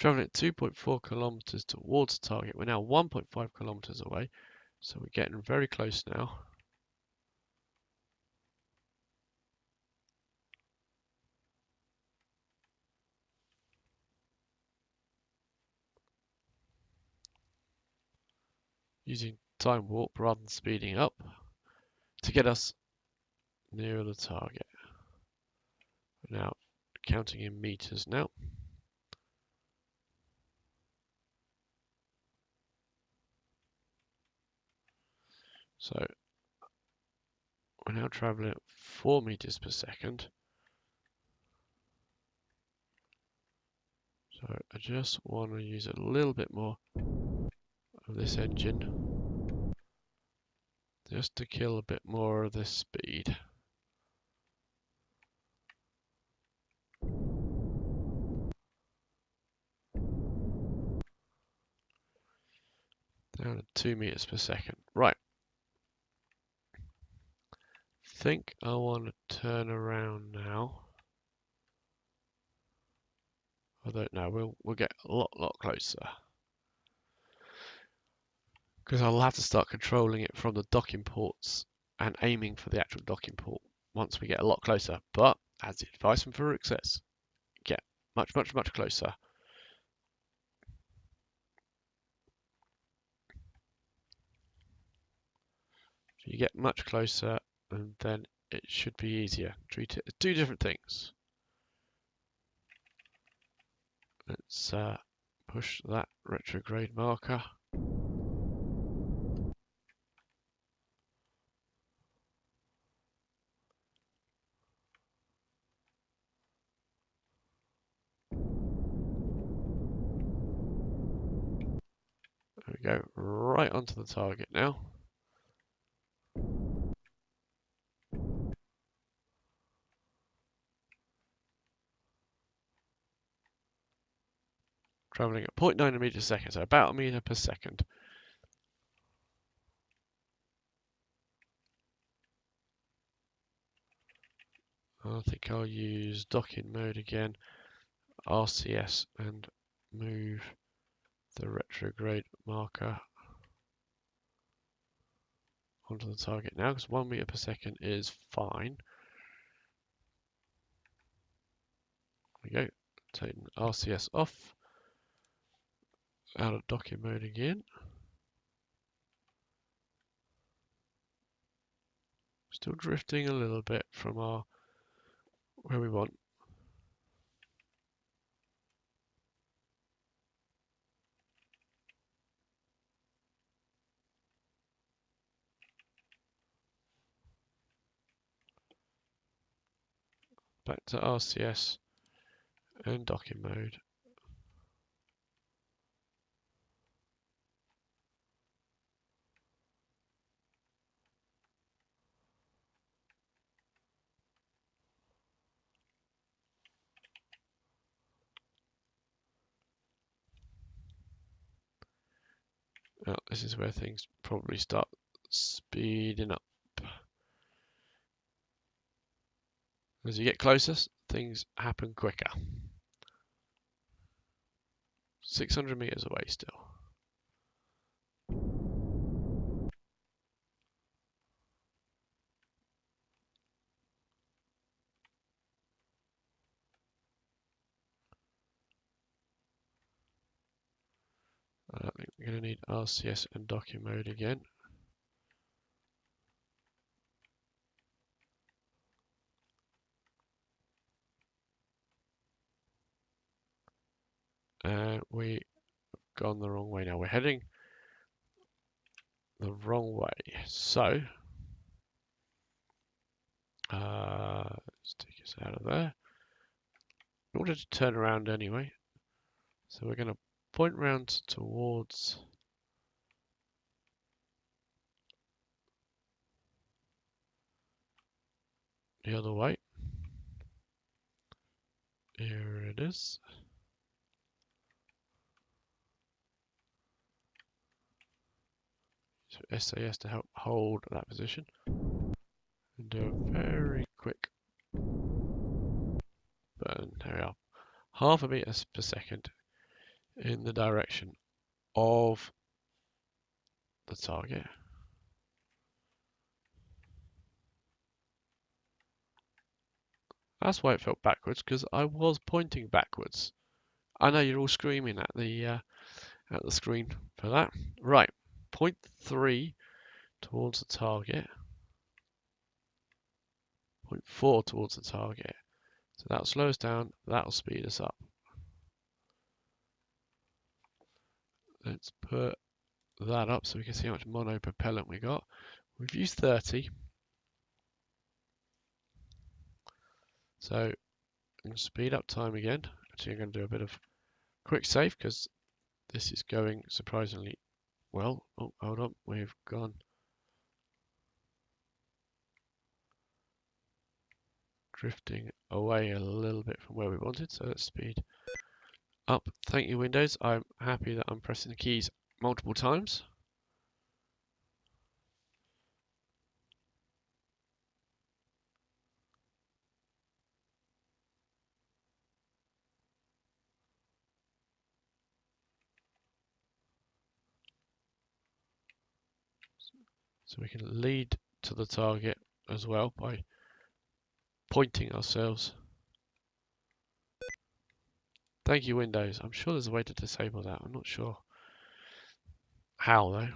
Traveling at 2.4 kilometers towards the target. We're now 1.5 kilometers away, so we're getting very close now. Using time warp rather than speeding up to get us nearer the target. We're now counting in meters now. So we're now traveling at 4 meters per second. So I just want to use a little bit more of this engine just to kill a bit more of this speed. Down to 2 meters per second. Right. Think I want to turn around now. I don't know. We'll get a lot closer. Because I'll have to start controlling it from the docking ports and aiming for the actual docking port once we get a lot closer. But as the advice from Farouk says, get much closer. If you get much closer, and then it should be easier. Treat it as two different things. Let's push that retrograde marker. There we go, right onto the target now. Traveling at 0.9 meters per second, so about a meter per second. I think I'll use docking mode again, RCS, and move the retrograde marker onto the target now, because 1 meter per second is fine. There we go, taking RCS off, out of docking mode again. Still drifting a little bit from our where we want. Back to RCS and docking mode. Now, this is where things probably start speeding up. As you get closer, things happen quicker. 600 meters away still. I think we're going to need RCS and docking mode again. And we've gone the wrong way now. We're heading the wrong way. So, let's take us out of there. In order to turn around anyway, so we're going to point round towards the other way. Here it is. So SAS to help hold that position. And do a very quick burn. There we are. 0.5 meters per second in the direction of the target. That's why it felt backwards, because I was pointing backwards. I know you're all screaming at the screen for that. Right, point 3 towards the target. Point 4 towards the target. So that'll slow us down, that'll speed us up. Let's put that up so we can see how much mono propellant we got. We've used 30. So I'm going to speed up time again. Actually, I'm going to do a bit of quick save because this is going surprisingly well. Oh, hold on. We've gone drifting away a little bit from where we wanted. So let's speed up. Thank you, Windows. I'm happy that I'm pressing the keys multiple times. So we can lead to the target as well by pointing ourselves. Thank you, Windows. I'm sure there's a way to disable that. I'm not sure how, though.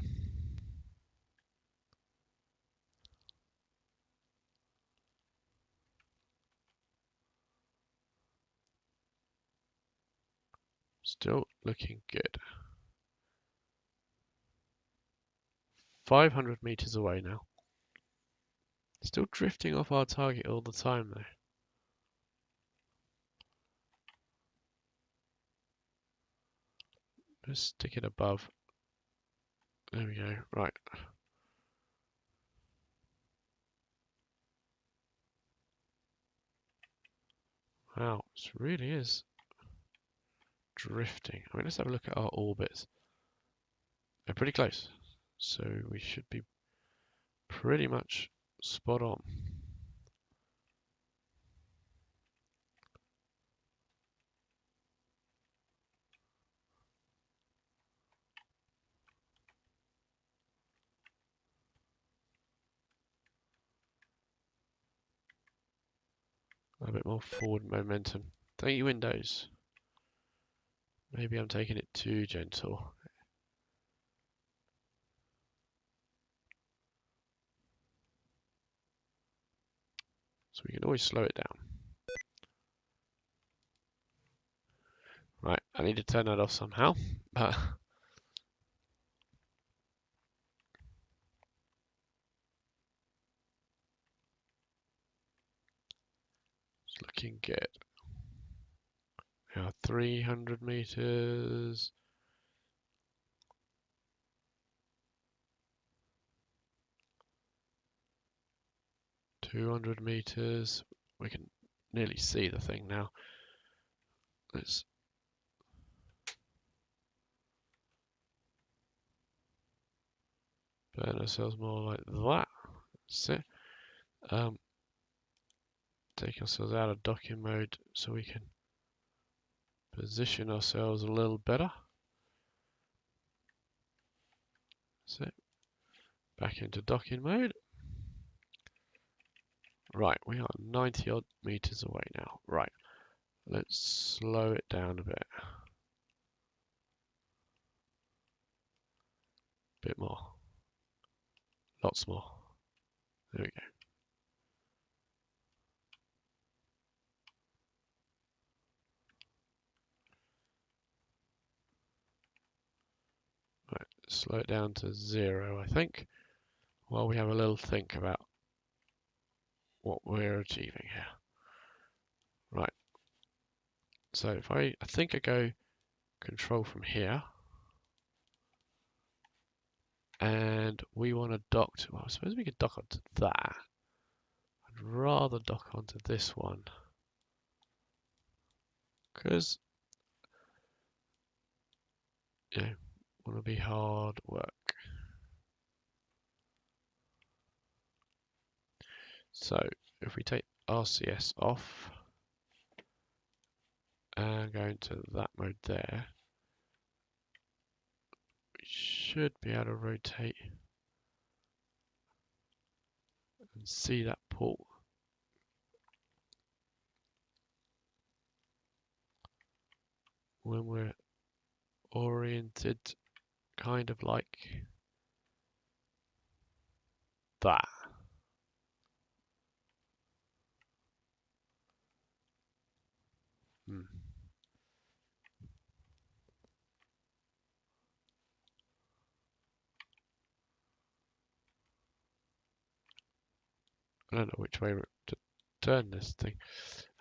Still looking good. 500 meters away now. Still drifting off our target all the time, though. Let's stick it above. There we go. Right. Wow, this really is drifting. I mean, let's have a look at our orbits. They're pretty close, so we should be pretty much spot on. A bit more forward momentum. Thank you, Windows. Maybe I'm taking it too gentle. So we can always slow it down. Right, I need to turn that off somehow. But it's looking good. Now 300 meters. 200 meters. We can nearly see the thing now. Let's burn ourselves more like that. That's it. Take ourselves out of docking mode so we can position ourselves a little better. That's it. Back into docking mode. Right, we are 90 odd meters away now. Right, let's slow it down a bit. Bit more. Lots more. There we go. Right, slow it down to 0, I think, while we have a little think about what we're achieving here. Right. So if I think I go control from here, and we want to dock to, well, I suppose we could dock onto that. I'd rather dock onto this one, because, you know, want to be hard work. So if we take RCS off and go into that mode there, should be able to rotate and see that port. When we're oriented kind of like that. Hmm. I don't know which way to turn this thing.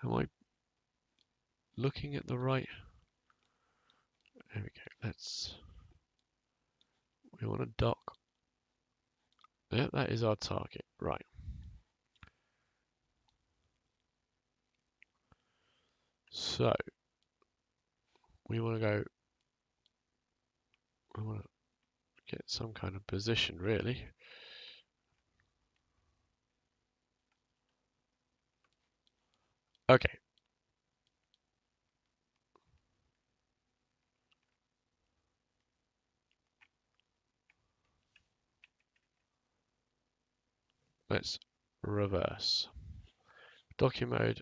Am I looking at the right? There we go. We want to dock. Yeah, that is our target. Right. So we want to get some kind of position really. Okay. Let's reverse. Docking mode,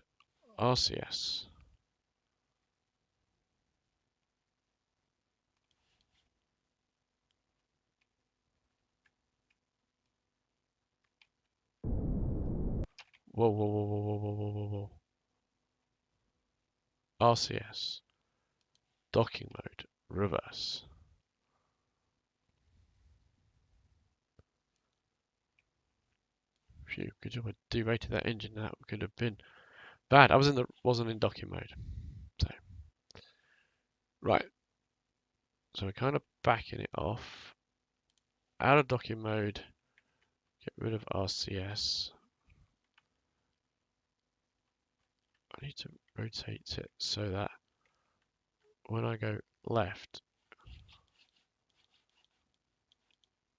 RCS. Whoa, whoa, whoa, whoa, whoa, whoa, whoa, whoa. RCS. Docking mode, reverse. Phew, good job I derated that engine. That could have been bad. I wasn't in docking mode. So right. So we're kind of backing it off. Out of docking mode. Get rid of RCS. I need to rotate it so that when I go left,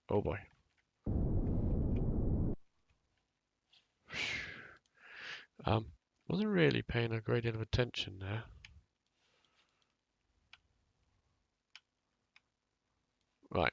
oh boy. Wasn't really paying a great deal of attention there. Right.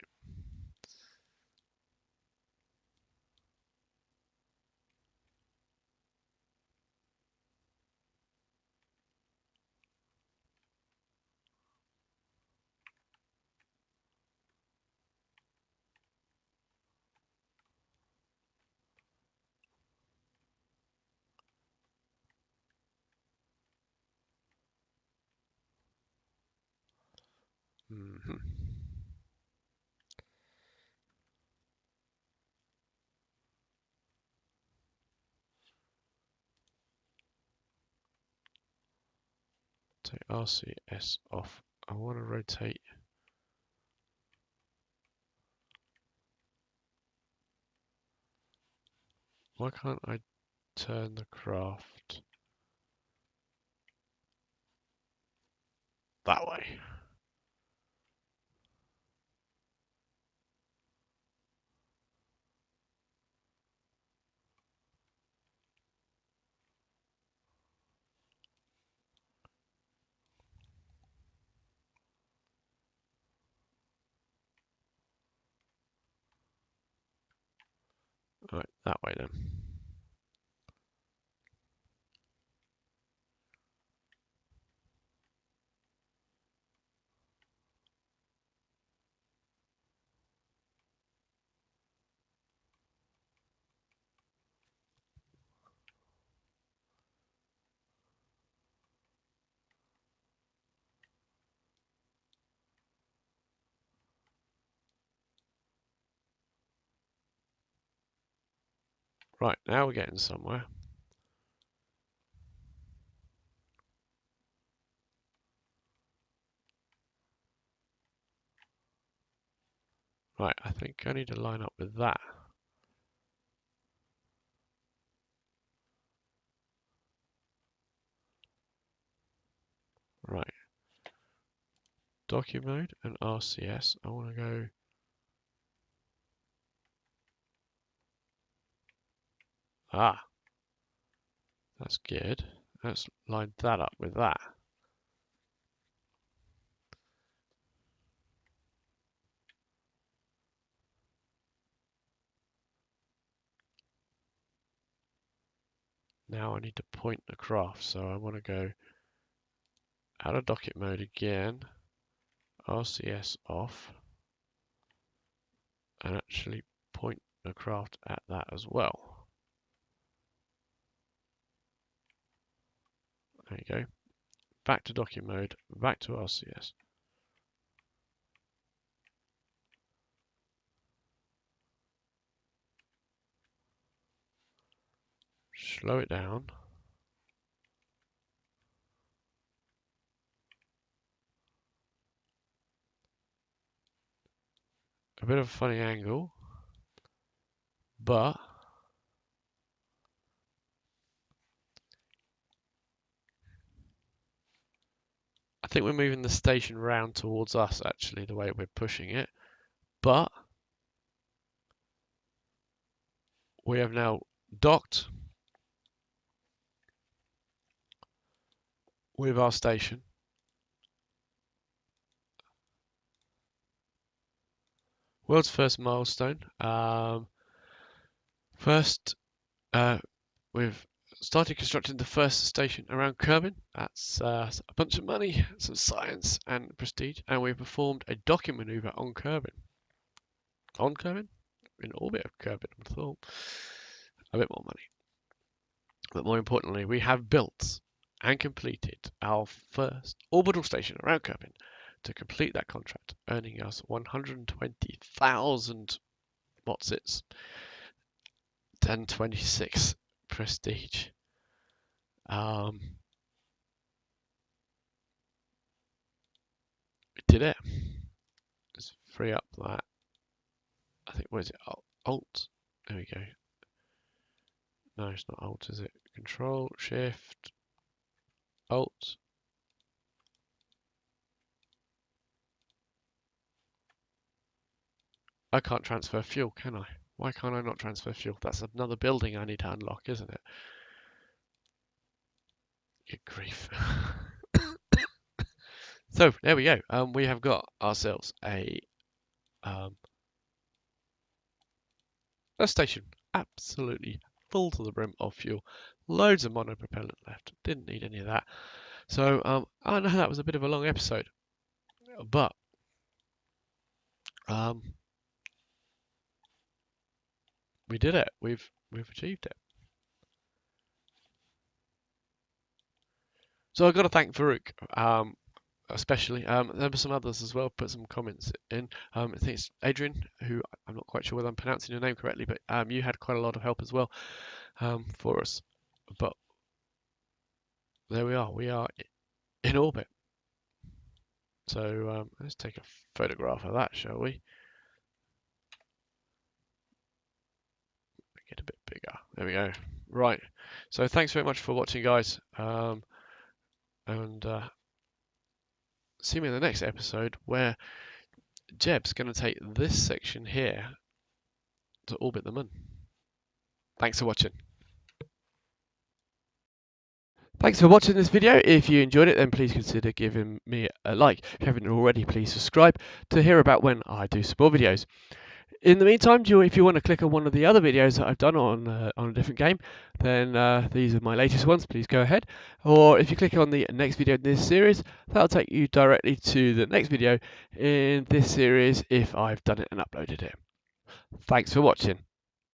Mm-hmm. Take RCS off. I want to rotate. Why can't I turn the craft that way? Right, that way then. Right, now we're getting somewhere. Right, I think I need to line up with that. Right. Docu mode and RCS. I want to go. Ah, that's good. Let's line that up with that. Now I need to point the craft, so I want to go out of docket mode again, RCS off, and actually point the craft at that as well. There you go. Back to docket mode, back to RCS. Slow it down. A bit of a funny angle, but I think we're moving the station round towards us, actually, the way we're pushing it. But we have now docked with our station. World's first milestone. First, we've started constructing the first station around Kerbin. That's a bunch of money, some science and prestige, and we performed a docking maneuver on Kerbin. On Kerbin? In orbit of Kerbin, I thought. A bit more money. But more importantly, we have built and completed our first orbital station around Kerbin to complete that contract, earning us 120,000 what's its 1026 prestige. We did it. Let's free up that. I think, what is it? Alt. There we go. No, it's not Alt, is it? Control, Shift, Alt. I can't transfer fuel, can I? Why can't I not transfer fuel? That's another building I need to unlock, isn't it? Good grief. So, there we go. We have got ourselves a station absolutely full to the brim of fuel. Loads of monopropellant left. Didn't need any of that. So, I know that was a bit of a long episode, but we did it. We've achieved it. So I've got to thank Farouk, especially. There were some others as well. Put some comments in. I think it's Adrian, who I'm not quite sure whether I'm pronouncing your name correctly, but you had quite a lot of help as well for us. But there we are. We are in orbit. So let's take a photograph of that, shall we? Get a bit bigger. There we go. Right. So thanks very much for watching, guys. And see me in the next episode where Jeb's going to take this section here to orbit the moon. Thanks for watching. Thanks for watching this video. If you enjoyed it, then please consider giving me a like. If you haven't already, please subscribe to hear about when I do some more videos. In the meantime, if you want to click on one of the other videos that I've done on a different game, then these are my latest ones. Please go ahead. Or if you click on the next video in this series, that'll take you directly to the next video in this series if I've done it and uploaded it. Thanks for watching.